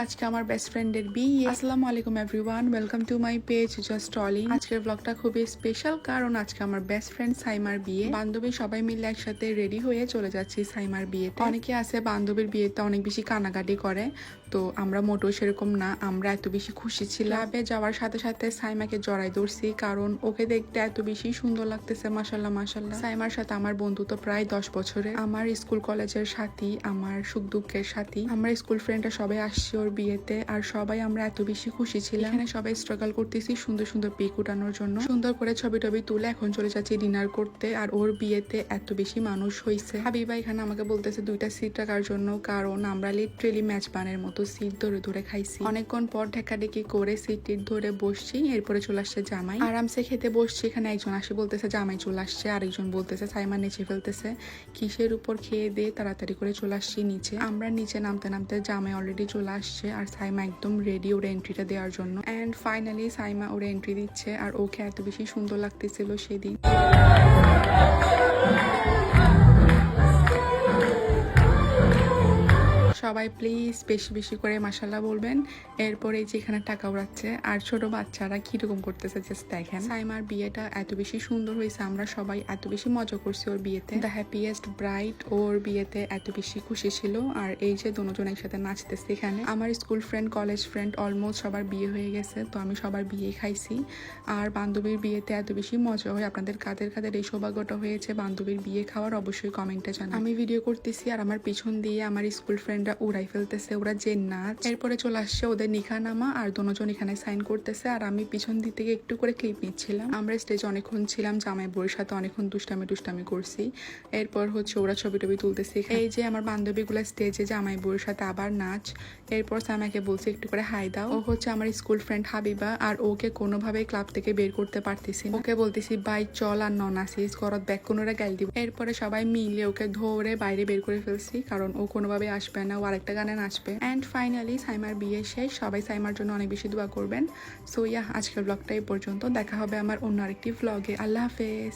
আজকে আমার বেস্ট ফ্রেন্ডের বিয়ে। আসসালামু আলাইকুম everyone, welcome to my page just tolling. আজকের ব্লগটা খুবই স্পেশাল কারণ আজকে আমার বেস্ট ফ্রেন্ড সাইমার বিয়ে। বান্ধবী সবাই মিলে একসাথে রেডি হয়ে চলে যাচ্ছি সাইমার বিয়েতে। অনেকে আছে বান্ধবীর বিয়েতে অনেক বেশি কানাকাটি করে, তো আমরা মোটেও সেরকম না। আমরা এত বেশি খুশি ছিলাম। যাওয়ার সাথে সাথে সাইমাকে জড়াই ধরছি কারণ ওকে দেখতে এত বেশি সুন্দর লাগতেছে। মাশাল্লাহ মাশাল্লাহ। সাইমার সাথে আমার বন্ধুত্ব প্রায় 10 বছরের। আমার স্কুল কলেজের সাথী, আমার সুখ দুঃখের সাথী। আমরা স্কুল ফ্রেন্ডরা সবাই আসছি ওর বিয়েতে, আর সবাই আমরা এত বেশি খুশি ছিলাম। এখানে সবাই স্ট্রাগল করতেছি সুন্দর সুন্দর পিক উঠানোর জন্য। সুন্দর করে ছবি টবি তুলে এখন চলে যাচ্ছি ডিনার করতে। আর ওর বিয়েতে এত বেশি মানুষ হয়েছে। হাবিবা এখানে আমাকে বলতেছে 2টা সিট রাখার জন্য, কারণ আমরা লিটারেলি ম্যাচ বানের মতো সিট ধরে ধরে খাইছি। অনেকক্ষণ পর ঢেকাঢেকি করে সিট ধরে বসছি। এরপরে চলে আসছে জামাই। আরামসে খেতে বসছি। এখানে একজন আসে বলতেছে জামাই চলে আসছে, আরেকজন বলতেছে সাইমা নিচে ফেলতেছে। কিসের উপর খেয়ে দিয়ে তাড়াতাড়ি করে চলে আসছি নিচে। আমরা নিচে নামতে নামতে জামাই অলরেডি চলে আসছে আর সাইমা একদম রেডি ওর এন্ট্রিটা দেওয়ার জন্য। এন্ড ফাইনালি সাইমা ওর এন্ট্রি দিচ্ছে, আর ওকে এত বেশি সুন্দর লাগতেছিল সেদিন। সবাই প্লিজ বেশি বেশি করে মাশাল্লাহ বলবেন। এরপরে যেখানে টাকা উড়াচ্ছে আর ছোট বাচ্চারা কিরকম করতেছে জাস্ট দেখেন। সাইমার বিয়েটা এত বেশি সুন্দর হয়েছে, আমরা সবাই এত বেশি মজা করছি ওর বিয়েতে। দ্য হ্যাপিয়েস্ট ব্রাইড ওর বিয়েতে এত বেশি খুশি ছিল। আর এই যে দুজন একসাথে নাচতেছে এখানে। আমার school friend, college friend almost সবার বিয়ে হয়ে গেছে, তো আমি সবার বিয়ে খাইছি। আর বান্ধবীর বিয়েতে এত বেশি মজা হয়। আপনাদের কাদের কাদের এই সৌভাগ্যটা হয়েছে বান্ধবীর বিয়ে খাওয়ার, অবশ্যই কমেন্টে জানান। আমি ভিডিও করতেছি আর আমার পিছন দিয়ে আমার স্কুল ফ্রেন্ডরা উড়াই ফেলতেছে ওরা যে নাচ। এরপরে চলে আসছে ওদের নিখা নামা, আর দুজন এখানে সাইন করতেছে, আর আমি পিছন দিক থেকে একটু করে ক্লিপ নিচ্ছিলাম। আমরা স্টেজে অনেকক্ষণ ছিলাম, জামাই বউয়ের সাথে অনেকক্ষণ দুষ্টামি করছি। এরপর ওরা ছবি টবি তুলতেছে। এই যে আমার বান্ধবীগুলা স্টেজে জামাই বউয়ের সাথে আবার নাচ। এরপর সামাকে বলছে একটু করে হাই দাও। ও আমার স্কুল ফ্রেন্ড হাবিবা, আর ওকে কোনোভাবেই ক্লাব থেকে বের করতে পারতেছি না। ওকে বলতেছি বাই চল আর নন আসিস করত ব্যাক কোনোরা গাল দিব। এরপরে সবাই মিলে ওকে ধরে বাইরে বের করে ফেলছি, কারণ ও কোনোভাবে আসবে না, ও আরেকটা গানে নাচবে। এন্ড ফাইনালি সাইমার বিয়ে শেষ। সবাই সাইমার জন্য অনেক বেশি দোয়া করবেন। সো আজকের ব্লগটা এই পর্যন্ত। দেখা হবে আমার অন্য আরেকটি ভ্লগে। আল্লাহ হাফেজ।